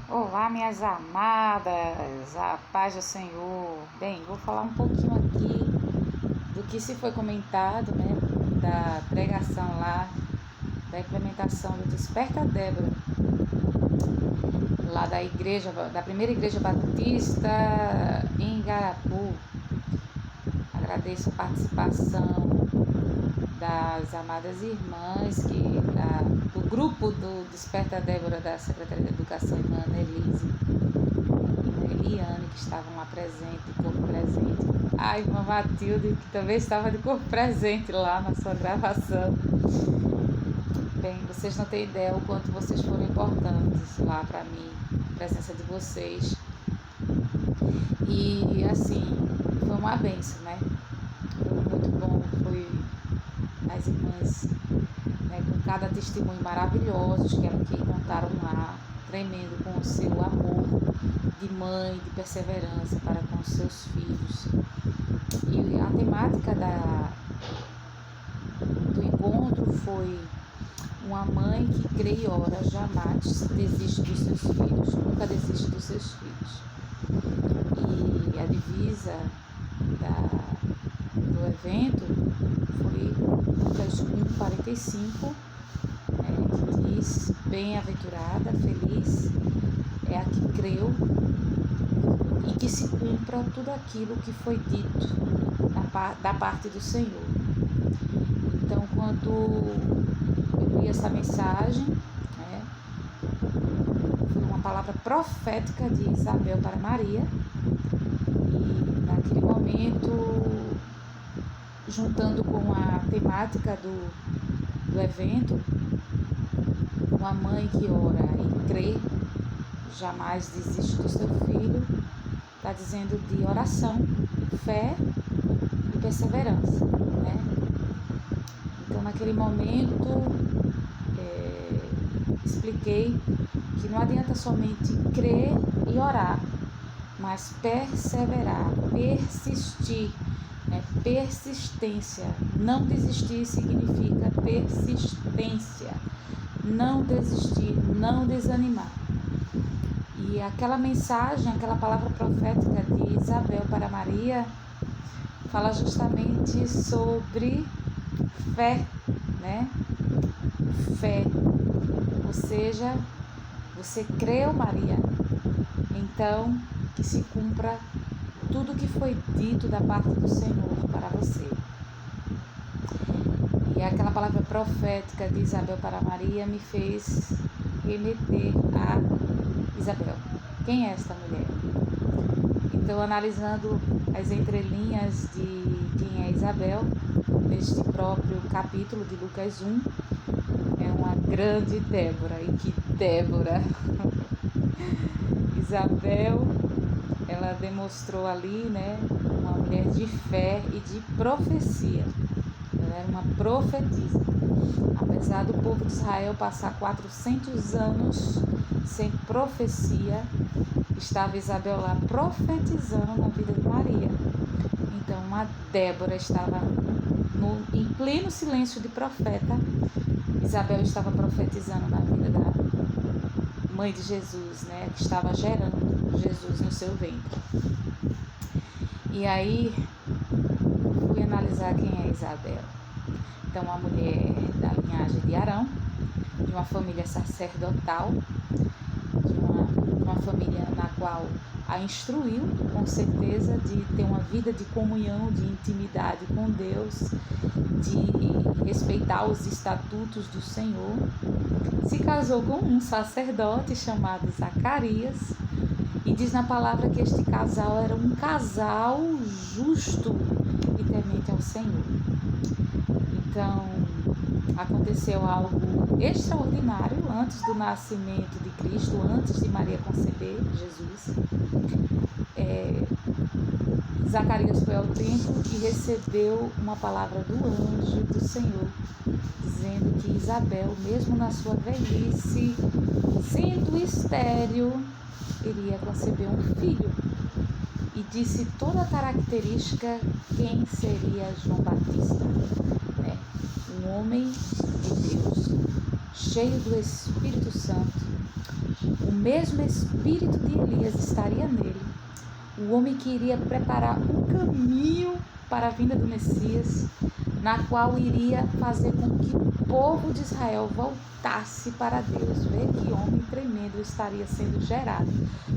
Olá, minhas amadas, a paz do Senhor. Bem, vou falar um pouquinho aqui do que se foi comentado, né, da pregação lá, da implementação do Desperta Débora, lá da igreja, da primeira igreja batista em Igarapu. Agradeço a participação das amadas irmãs do grupo do Desperta Débora da Secretaria de Educação, irmã Elise e Eliane, que estavam lá presentes, de corpo presente. A irmã Matilde, que também estava de corpo presente lá na sua gravação. Bem, vocês não têm ideia o quanto vocês foram importantes lá para mim, a presença de vocês. E assim, foi uma bênção, né? Foi muito bom, foi as irmãs, né, com cada testemunho maravilhoso que contaram lá, tremendo com o seu amor de mãe, de perseverança para com os seus filhos. E a temática do encontro foi: uma mãe que crê e ora jamais desiste dos seus filhos, nunca desiste dos seus filhos. E a divisa do evento foi Lucas 1:45, que diz: bem-aventurada, feliz é a que creu e que se cumpra tudo aquilo que foi dito da parte do Senhor. Então, quando eu li essa mensagem, foi uma palavra profética de Isabel para Maria, e naquele momento, juntando com a temática do evento, uma mãe que ora e crê jamais desiste do seu filho, está dizendo de oração, fé e perseverança, né? Então, naquele momento, expliquei que não adianta somente crer e orar, mas perseverar, persistir, né? Persistência. Não desistir significa persistência. Não desistir, não desanimar. E aquela mensagem, aquela palavra profética de Isabel para Maria, fala justamente sobre fé, né? Fé. Ou seja, você creu, Maria, então que se cumpra tudo que foi dito da parte do Senhor para você. E aquela palavra profética de Isabel para Maria me fez remeter a Isabel. Quem é esta mulher? Então, analisando as entrelinhas de quem é Isabel, neste próprio capítulo de Lucas 1, é uma grande Débora. E que Débora! Isabel, ela demonstrou ali, né, uma mulher de fé e de profecia. Ela era uma profetisa. Apesar do povo de Israel passar 400 anos sem profecia, estava Isabel lá profetizando na vida de Maria. Então, uma Débora estava em pleno silêncio de profeta. Isabel estava profetizando na vida da mãe de Jesus, né, que estava gerando Jesus no seu ventre. E aí, fui analisar quem é Isabel. Então, uma mulher da linhagem de Arão, de uma família sacerdotal, de uma família na qual a instruiu, com certeza, de ter uma vida de comunhão, de intimidade com Deus, de respeitar os estatutos do Senhor. Se casou com um sacerdote chamado Zacarias, e diz na palavra que este casal era um casal justo e temente ao Senhor. Então, aconteceu algo extraordinário antes do nascimento de Cristo, antes de Maria conceber Jesus. Zacarias foi ao templo e recebeu uma palavra do anjo do Senhor, dizendo que Isabel, mesmo na sua velhice, sendo estéril, iria conceber um filho. E disse toda a característica quem seria João Batista, né? Um homem de Deus, cheio do Espírito Santo. O mesmo Espírito de Elias estaria nele. O homem que iria preparar o caminho para a vinda do Messias, na qual iria fazer com que o povo de Israel voltasse para Deus. Vê que homem tremendo estaria sendo gerado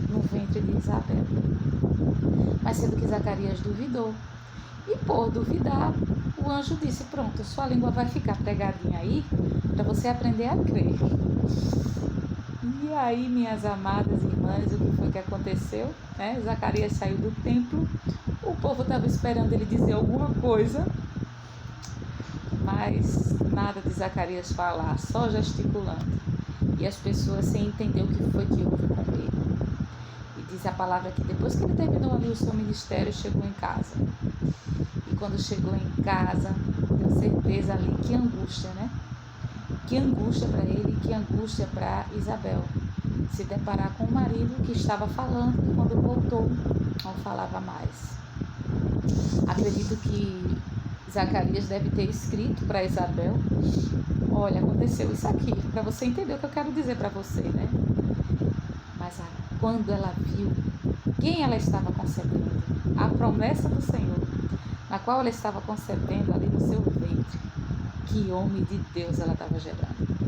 no ventre de Isabel. Mas sendo que Zacarias duvidou, e por duvidar, o anjo disse: pronto, sua língua vai ficar pregadinha aí para você aprender a crer. E aí, minhas amadas irmãs, o que foi que aconteceu? Zacarias saiu do templo, o povo estava esperando ele dizer alguma coisa, mas nada de Zacarias falar, só gesticulando. E as pessoas sem entender o que foi que houve com ele. E diz a palavra que depois que ele terminou ali o seu ministério, chegou em casa. E quando chegou em casa, tenho certeza ali, que angústia, né? Que angústia para ele, que angústia para Isabel. Se deparar com o marido que estava falando e quando voltou, não falava mais. Acredito que Zacarias deve ter escrito para Isabel: olha, aconteceu isso aqui, para você entender o que eu quero dizer para você, né? Mas quando ela viu quem ela estava concebendo, a promessa do Senhor, na qual ela estava concebendo ali no seu ventre, que homem de Deus ela estava gerando.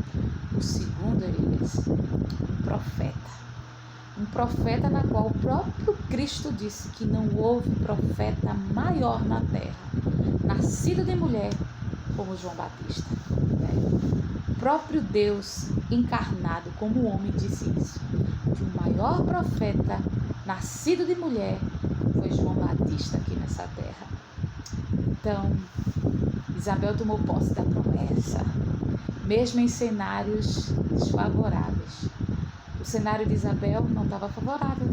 O segundo Elias, um profeta na qual o próprio Cristo disse que não houve profeta maior na terra, nascido de mulher, como João Batista. O próprio Deus encarnado como homem disse isso, que o maior profeta nascido de mulher foi João Batista aqui nessa terra. Então, Isabel tomou posse da promessa, mesmo em cenários desfavoráveis. O cenário de Isabel não estava favorável.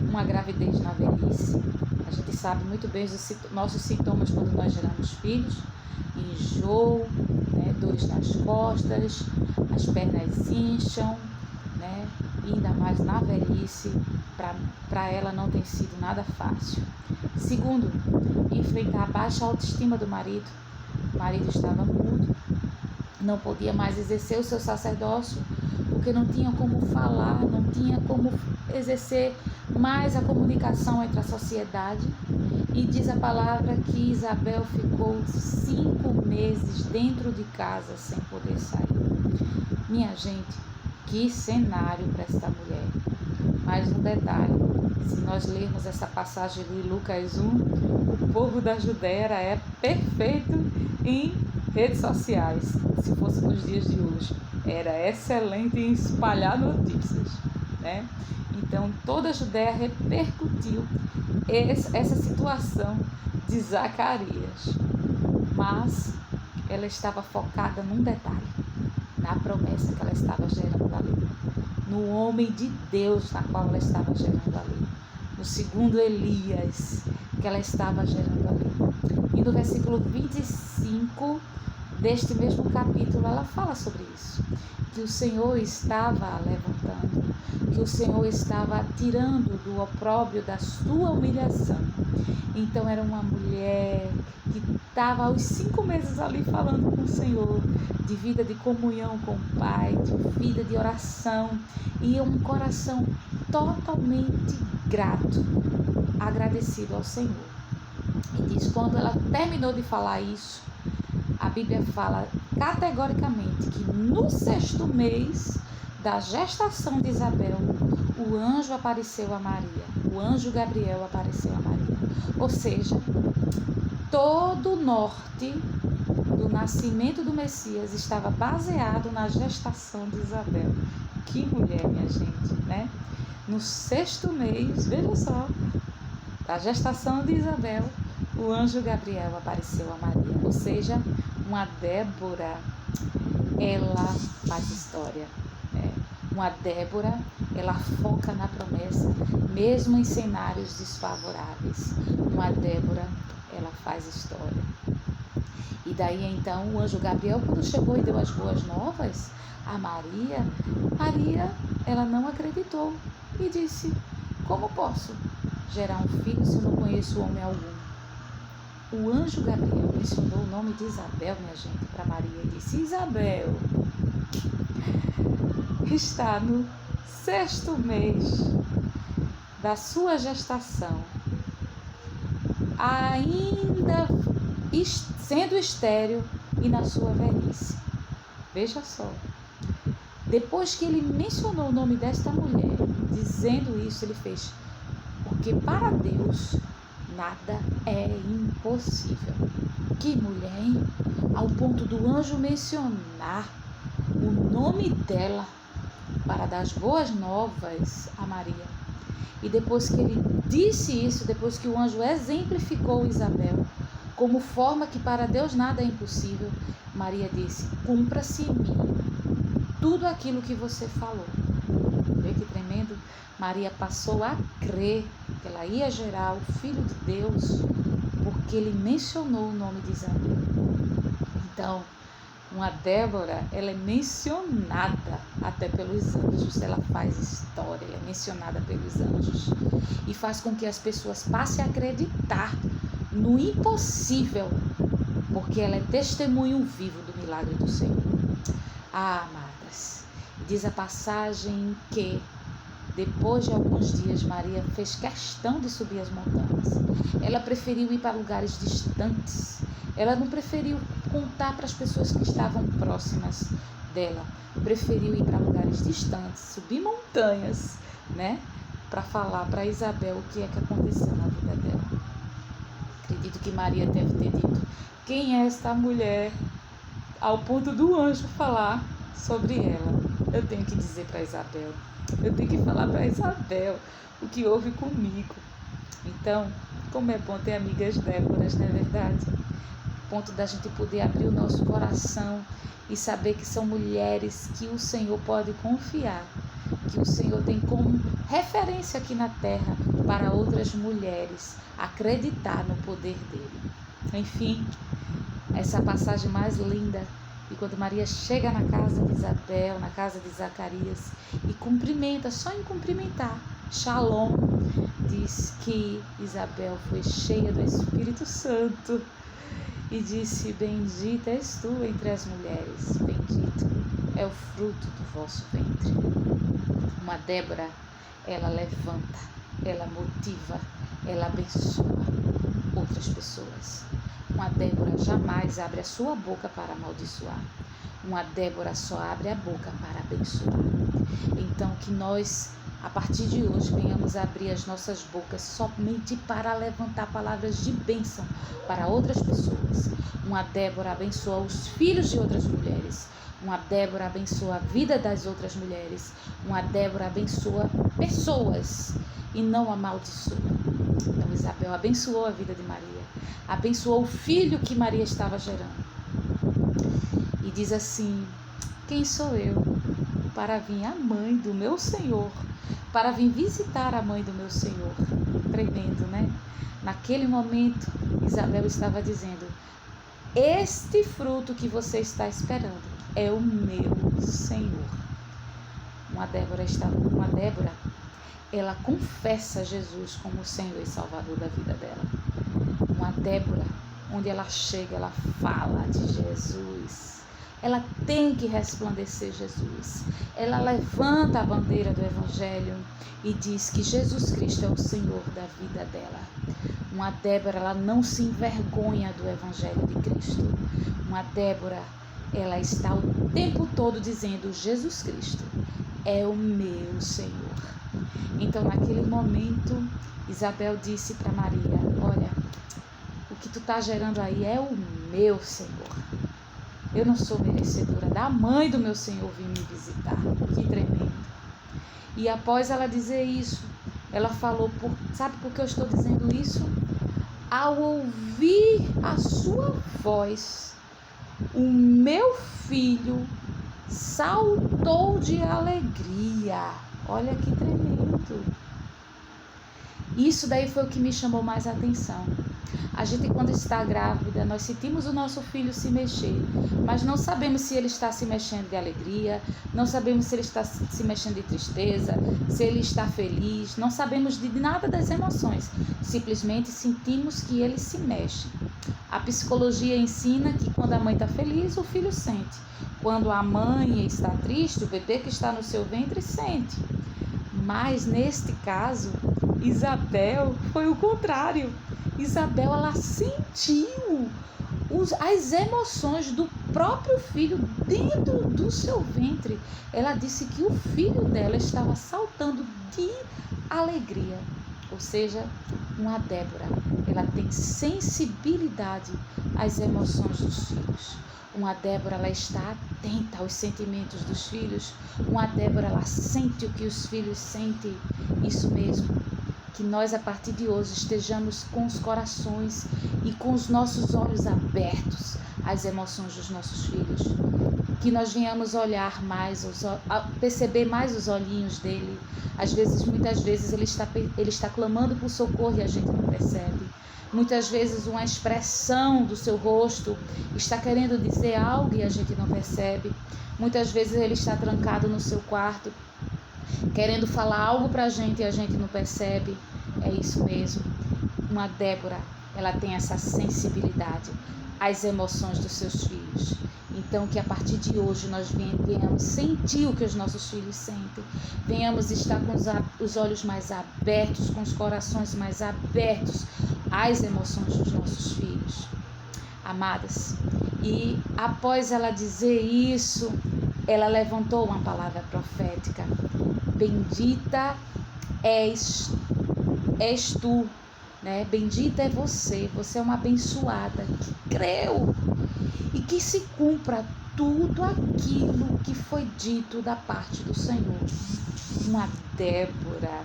Uma gravidez na velhice. A gente sabe muito bem os nossos sintomas quando nós geramos filhos. Enjoo, dores nas costas, as pernas incham, e ainda mais na velhice, para ela não tem sido nada fácil. Segundo, enfrentar a baixa autoestima do marido. O marido estava mudo, não podia mais exercer o seu sacerdócio, porque não tinha como falar, não tinha como exercer mais a comunicação entre a sociedade. E diz a palavra que Isabel ficou 5 meses dentro de casa sem poder sair. Minha gente, que cenário para esta mulher. Mais um detalhe, se nós lermos essa passagem de Lucas 1, o povo da Judéia era perfeito em redes sociais, se fosse nos dias de hoje. Era excelente em espalhar notícias, Então, toda a Judéia repercutiu essa situação de Zacarias. Mas ela estava focada num detalhe, na promessa que ela estava gerando ali, no homem de Deus na qual ela estava gerando ali, no segundo Elias que ela estava gerando ali. E no versículo 25 deste mesmo capítulo, ela fala sobre isso, que o Senhor estava levantando, que o Senhor estava tirando do opróbrio da sua humilhação. Então era uma mulher que estava aos 5 meses ali falando com o Senhor, de vida de comunhão com o Pai, de vida de oração, e um coração totalmente grato, agradecido ao Senhor. E diz, quando ela terminou de falar isso, a Bíblia fala categoricamente que no 6º mês da gestação de Isabel, o anjo apareceu a Maria, o anjo Gabriel apareceu a Maria. Ou seja, todo o norte do nascimento do Messias estava baseado na gestação de Isabel. Que mulher, minha gente, No 6º mês, veja só, da gestação de Isabel, o anjo Gabriel apareceu a Maria. Ou seja, uma Débora, ela faz história. Uma Débora, ela foca na promessa, mesmo em cenários desfavoráveis. Uma Débora, ela faz história. E daí então o anjo Gabriel, quando chegou e deu as boas novas a Maria, ela não acreditou e disse: como posso gerar um filho se eu não conheço homem algum? o anjo Gabriel mencionou o nome de Isabel, minha gente, para Maria e disse: Isabel está no 6º mês da sua gestação, ainda sendo estéril e na sua velhice. Veja só. Depois que ele mencionou o nome desta mulher, dizendo isso, ele fez: porque para Deus nada é impossível. Que mulher, hein? Ao ponto do anjo mencionar o nome dela para dar as boas novas a Maria. E depois que ele disse isso, depois que o anjo exemplificou Isabel como forma que para Deus nada é impossível, Maria disse: cumpra-se em mim tudo aquilo que você falou. Vê que tremendo? Maria passou a crer que ela ia gerar o Filho de Deus porque ele mencionou o nome de Isabel. Então, uma Débora, ela é mencionada até pelos anjos, ela faz história, ela é mencionada pelos anjos e faz com que as pessoas passem a acreditar no impossível, porque ela é testemunho vivo do milagre do Senhor. Ah, amadas, diz a passagem que depois de alguns dias Maria fez questão de subir as montanhas. Ela preferiu ir para lugares distantes. Ela não preferiu contar para as pessoas que estavam próximas dela. Preferiu ir para lugares distantes, subir montanhas, né? Para falar para Isabel o que é que aconteceu na vida dela. Acredito que Maria deve ter dito: quem é esta mulher? Ao ponto do anjo falar sobre ela. Eu tenho que dizer para Isabel. Eu tenho que falar para Isabel o que houve comigo. Então, como é bom ter amigas Déboras, não é verdade? Ponto da gente poder abrir o nosso coração e saber que são mulheres que o Senhor pode confiar, que o Senhor tem como referência aqui na terra para outras mulheres acreditar no poder dele. Enfim, essa passagem mais linda. E quando Maria chega na casa de Isabel, na casa de Zacarias, e cumprimenta, só em cumprimentar, Shalom, diz que Isabel foi cheia do Espírito Santo e disse: bendita és tu entre as mulheres, bendito é o fruto do vosso ventre. Uma Débora, ela levanta, ela motiva, ela abençoa outras pessoas. Uma Débora jamais abre a sua boca para amaldiçoar. Uma Débora só abre a boca para abençoar. Então, que nós, a partir de hoje, venhamos abrir as nossas bocas somente para levantar palavras de bênção para outras pessoas. Uma Débora abençoa os filhos de outras mulheres. Uma Débora abençoa a vida das outras mulheres. Uma Débora abençoa pessoas e não amaldiçoa. Então, Isabel abençoou a vida de Maria, abençoou o filho que Maria estava gerando. E diz assim: quem sou eu para vir a mãe do meu Senhor, para vir visitar a mãe do meu Senhor? Tremendo, né? Naquele momento, Isabel estava dizendo: este fruto que você está esperando é o meu Senhor. Uma Débora, ela confessa Jesus como o Senhor e Salvador da vida dela. Uma Débora, onde ela chega, ela fala de Jesus. Ela tem que resplandecer Jesus. Ela levanta a bandeira do Evangelho e diz que Jesus Cristo é o Senhor da vida dela. Uma Débora, ela não se envergonha do Evangelho de Cristo. Uma Débora, ela está o tempo todo dizendo: Jesus Cristo é o meu Senhor. Então, naquele momento, Isabel disse para Maria: olha, o que tu está gerando aí é o meu Senhor. Eu não sou merecedora da mãe do meu Senhor vir me visitar. Que tremendo. E após ela dizer isso, ela falou: sabe por que eu estou dizendo isso? Ao ouvir a sua voz, o meu filho saltou de alegria. Olha que tremendo. Isso daí foi o que me chamou mais a atenção. A gente, quando está grávida, nós sentimos o nosso filho se mexer, mas não sabemos se ele está se mexendo de alegria, não sabemos se ele está se mexendo de tristeza, se ele está feliz, não sabemos de nada das emoções, simplesmente sentimos que ele se mexe. A psicologia ensina que quando a mãe está feliz, o filho sente. Quando a mãe está triste, o bebê que está no seu ventre sente. Mas neste caso, Isabel foi o contrário. Isabel, ela sentiu as emoções do próprio filho dentro do seu ventre. Ela disse que o filho dela estava saltando de alegria. Ou seja, uma Débora, ela tem sensibilidade às emoções dos filhos. Uma Débora, ela está atenta aos sentimentos dos filhos. Uma Débora, ela sente o que os filhos sentem. Isso mesmo. Que nós, a partir de hoje, estejamos com os corações e com os nossos olhos abertos às emoções dos nossos filhos. Que nós venhamos olhar mais, perceber mais os olhinhos dele. Muitas vezes, ele está clamando por socorro e a gente não percebe. Muitas vezes, uma expressão do seu rosto está querendo dizer algo e a gente não percebe. Muitas vezes, ele está trancado no seu quarto, querendo falar algo pra gente e a gente não percebe. É isso mesmo. Uma Débora, ela tem essa sensibilidade às emoções dos seus filhos. Então, que a partir de hoje nós venhamos sentir o que os nossos filhos sentem. Venhamos estar com os olhos mais abertos, com os corações mais abertos às emoções dos nossos filhos. Amadas, e após ela dizer isso, ela levantou uma palavra profética. Bendita és tu, né? Bendita é você é uma abençoada que creu e que se cumpra tudo aquilo que foi dito da parte do Senhor. Uma Débora,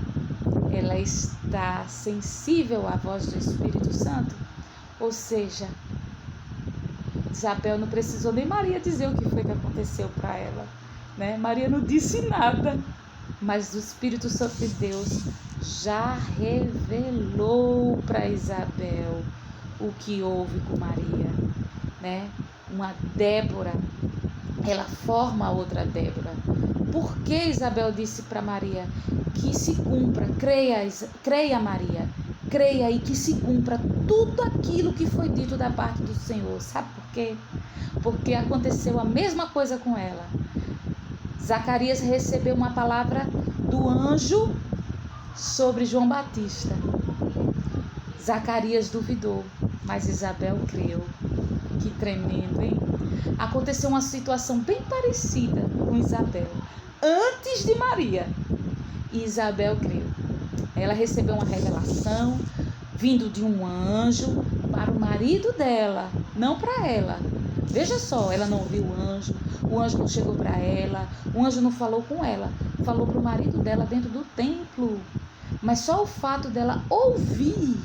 ela está sensível à voz do Espírito Santo, ou seja, Isabel não precisou nem Maria dizer o que foi que aconteceu para ela, né? Maria não disse nada, mas o Espírito Santo de Deus já revelou para Isabel o que houve com Maria, né? Uma Débora, ela forma outra Débora. Por que Isabel disse para Maria que se cumpra, creia Maria, creia e que se cumpra tudo aquilo que foi dito da parte do Senhor. Sabe por quê? Porque aconteceu a mesma coisa com ela. Zacarias recebeu uma palavra do anjo sobre João Batista. Zacarias duvidou, mas Isabel creu. Que tremendo, hein? Aconteceu uma situação bem parecida com Isabel, antes de Maria. E Isabel creu. Ela recebeu uma revelação vindo de um anjo para o marido dela, não para ela. Veja só, ela não ouviu o anjo não chegou para ela, o anjo não falou com ela, falou para o marido dela dentro do templo. Mas só o fato dela ouvir,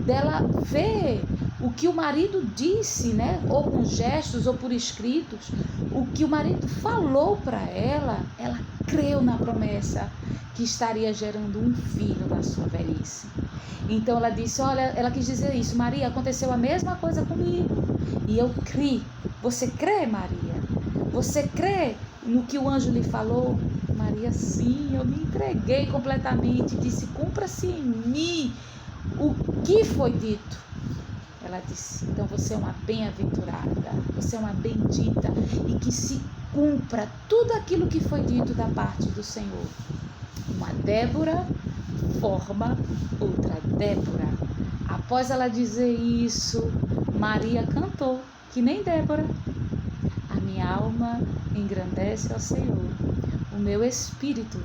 dela ver o que o marido disse, né? Ou com gestos ou por escritos, o que o marido falou para ela, ela creu na promessa que estaria gerando um filho na sua velhice. Então ela disse, olha, ela quis dizer isso, Maria, aconteceu a mesma coisa comigo e eu criei. Você crê, Maria? Você crê no que o anjo lhe falou? Maria, sim, eu me entreguei completamente, disse, cumpra-se em mim o que foi dito. Ela disse, então você é uma bem-aventurada, você é uma bendita e que se cumpra tudo aquilo que foi dito da parte do Senhor. Uma Débora forma outra Débora. Após ela dizer isso, Maria cantou, que nem Débora. A minha alma engrandece ao Senhor, o meu espírito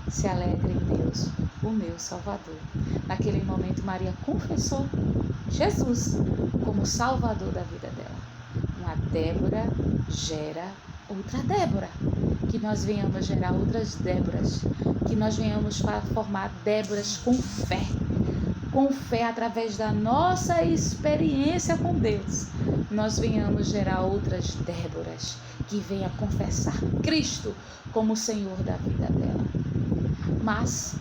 se alegra em Deus, o meu Salvador. Naquele momento, Maria confessou Jesus como Salvador da vida dela. Uma Débora gera outra Débora. Que nós venhamos gerar outras Déboras. Que nós venhamos formar Déboras com fé através da nossa experiência com Deus. Nós venhamos gerar outras Déboras que venham confessar Cristo como o Senhor da vida dela. Mas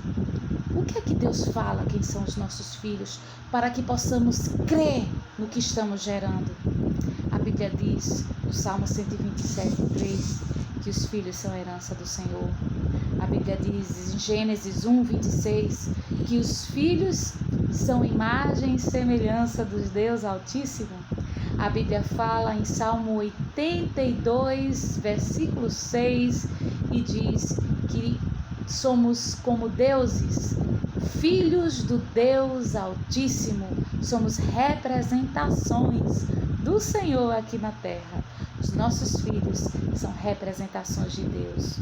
O que é que Deus fala, quem são os nossos filhos, para que possamos crer no que estamos gerando? A Bíblia diz, no Salmo 127:3, que os filhos são a herança do Senhor. A Bíblia diz em Gênesis 1:26, que os filhos são imagem e semelhança dos Deus Altíssimo. A Bíblia fala em Salmo 82, versículo 6, e diz que somos como deuses, filhos do Deus Altíssimo, somos representações do Senhor aqui na terra. Os nossos filhos são representações de Deus.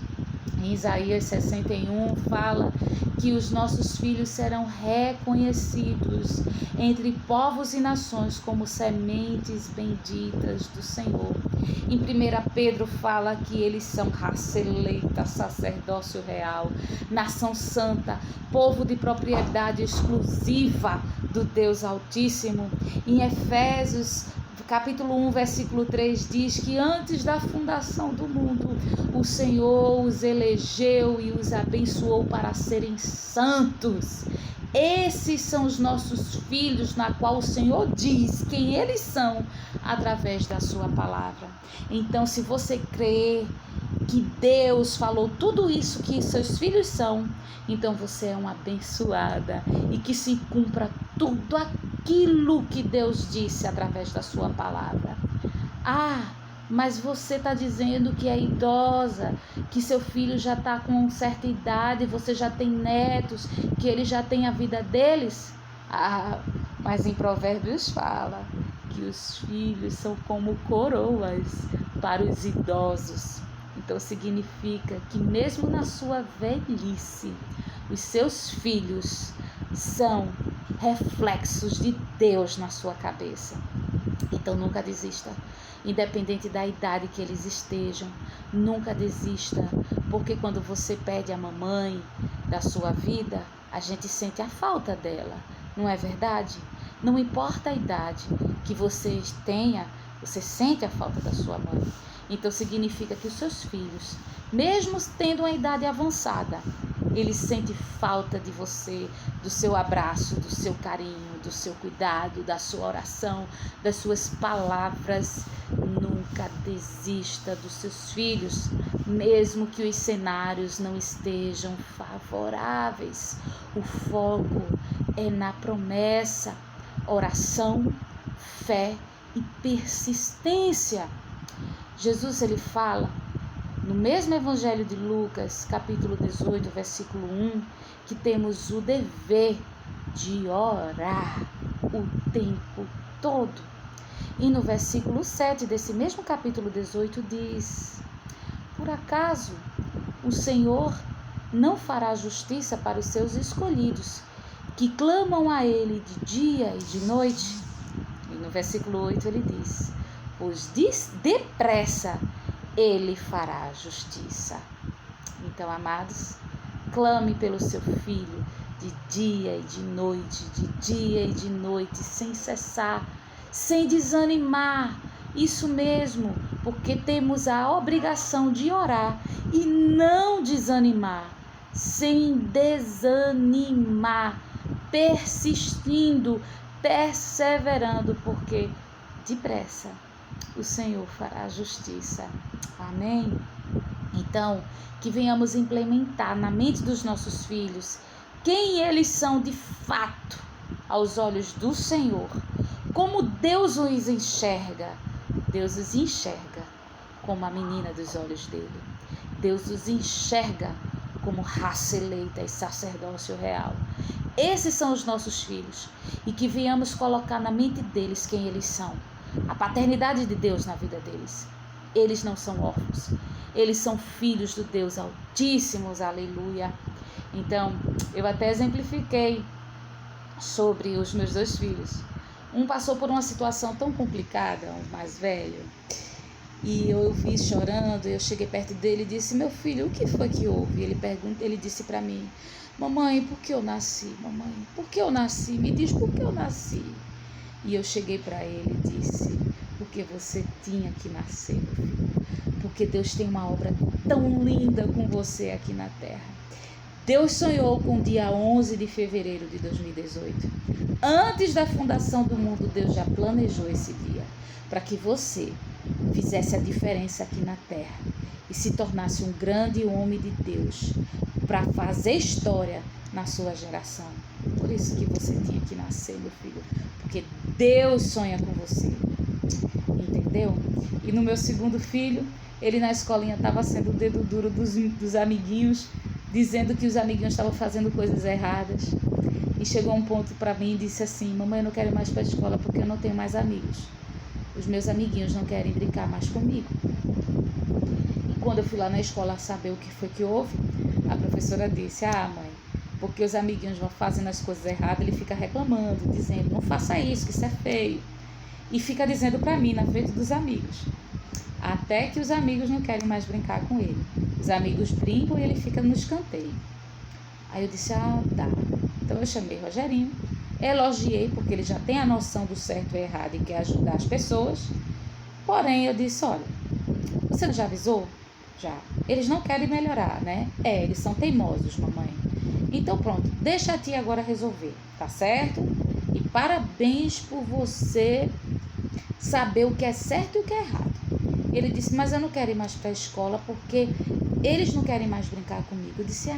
Em Isaías 61 fala que os nossos filhos serão reconhecidos entre povos e nações como sementes benditas do Senhor. Em 1 Pedro fala que eles são raça eleita, sacerdócio real, nação santa, povo de propriedade exclusiva do Deus Altíssimo. Em Efésios capítulo 1, versículo 3 diz que antes da fundação do mundo, o Senhor os elegeu e os abençoou para serem santos. Esses são os nossos filhos, na qual o Senhor diz quem eles são através da sua palavra. Então, se você crê que Deus falou tudo isso que seus filhos são, então você é uma abençoada, e que se cumpra tudo aquilo que Deus disse através da sua palavra. Mas você está dizendo que é idosa, que seu filho já está com certa idade, você já tem netos, que ele já tem a vida deles? Mas em Provérbios fala que os filhos são como coroas para os idosos. Então significa que mesmo na sua velhice, os seus filhos são reflexos de Deus na sua cabeça. Então nunca desista, independente da idade que eles estejam, nunca desista, porque quando você perde a mamãe da sua vida, a gente sente a falta dela, não é verdade? Não importa a idade que você tenha, você sente a falta da sua mãe. Então significa que os seus filhos, mesmo tendo uma idade avançada, eles sentem falta de você, do seu abraço, do seu carinho, do seu cuidado, da sua oração, das suas palavras. Nunca desista dos seus filhos, mesmo que os cenários não estejam favoráveis. O foco é na promessa, oração, fé e persistência. Jesus, ele fala no mesmo Evangelho de Lucas, capítulo 18, versículo 1, que temos o dever de orar o tempo todo. E no versículo 7 desse mesmo capítulo 18 diz: por acaso o Senhor não fará justiça para os seus escolhidos, que clamam a Ele de dia e de noite? E no versículo 8 ele diz: pois depressa Ele fará justiça. Então, amados, clame pelo seu filho de dia e de noite, sem cessar, sem desanimar. Isso mesmo, porque temos a obrigação de orar e não desanimar, sem desanimar, persistindo, perseverando, porque depressa o Senhor fará justiça. Amém? Então, que venhamos implementar na mente dos nossos filhos quem eles são de fato aos olhos do Senhor. Como Deus os enxerga. Deus os enxerga como a menina dos olhos dele. Deus os enxerga como raça eleita e sacerdócio real. Esses são os nossos filhos. E que venhamos colocar na mente deles quem eles são. A paternidade de Deus na vida deles. Eles não são órfãos. Eles são filhos do Deus Altíssimo. Aleluia. Então, eu até exemplifiquei sobre os meus dois filhos. Um passou por uma situação tão complicada, o mais velho. E eu vi chorando, eu cheguei perto dele e disse: meu filho, o que foi que houve? Ele disse para mim: mamãe, por que eu nasci? Mamãe, por que eu nasci? Me diz por que eu nasci. E eu cheguei para ele e disse: porque você tinha que nascer, meu filho. Porque Deus tem uma obra tão linda com você aqui na terra. Deus sonhou com o dia 11 de fevereiro de 2018. Antes da fundação do mundo, Deus já planejou esse dia para que você fizesse a diferença aqui na terra e se tornasse um grande homem de Deus para fazer história na sua geração. Por isso que você tinha que nascer, meu filho, porque Deus sonha com você, entendeu? E no meu segundo filho, ele na escolinha estava sendo o dedo duro dos amiguinhos, dizendo que os amiguinhos estavam fazendo coisas erradas. E chegou um ponto para mim e disse assim: mamãe, eu não quero ir mais para a escola porque eu não tenho mais amigos. Os meus amiguinhos não querem brincar mais comigo. E quando eu fui lá na escola saber o que foi que houve, a professora disse: mãe, porque os amiguinhos vão fazendo as coisas erradas, ele fica reclamando, dizendo: não faça isso, que isso é feio. E fica dizendo para mim na frente dos amigos. Até que os amigos não querem mais brincar com ele. Os amigos brincam e ele fica no escanteio. Aí eu disse: tá. Então eu chamei Rogerinho, elogiei, porque ele já tem a noção do certo e errado e quer ajudar as pessoas. Porém, eu disse: olha, você não já avisou? Já. Eles não querem melhorar, né? Eles são teimosos, mamãe. Então pronto, deixa a tia agora resolver, tá certo? E parabéns por você saber o que é certo e o que é errado. Ele disse: mas eu não quero ir mais para a escola porque eles não querem mais brincar comigo. Eu disse: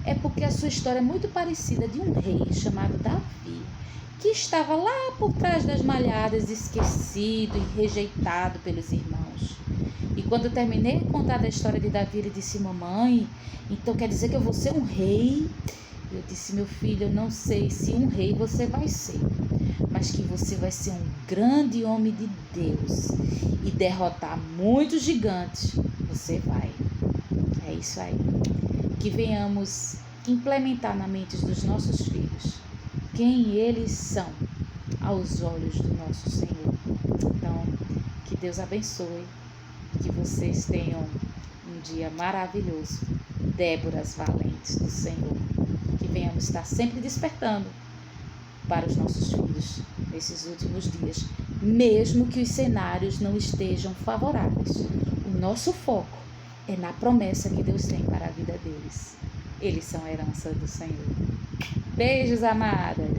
é porque a sua história é muito parecida de um rei chamado Davi, que estava lá por trás das malhadas, esquecido e rejeitado pelos irmãos. E quando eu terminei de contar da história de Davi, ele disse: mamãe, então quer dizer que eu vou ser um rei? Eu disse: meu filho, eu não sei se um rei você vai ser, mas que você vai ser um grande homem de Deus e derrotar muitos gigantes, você vai. É isso aí. Que venhamos implementar na mente dos nossos filhos quem eles são aos olhos do nosso Senhor. Então, que Deus abençoe, que vocês tenham um dia maravilhoso. Déboras valentes do Senhor. Que venhamos estar sempre despertando para os nossos filhos nesses últimos dias, mesmo que os cenários não estejam favoráveis. O nosso foco é na promessa que Deus tem para a vida deles. Eles são a herança do Senhor. Beijos, amadas!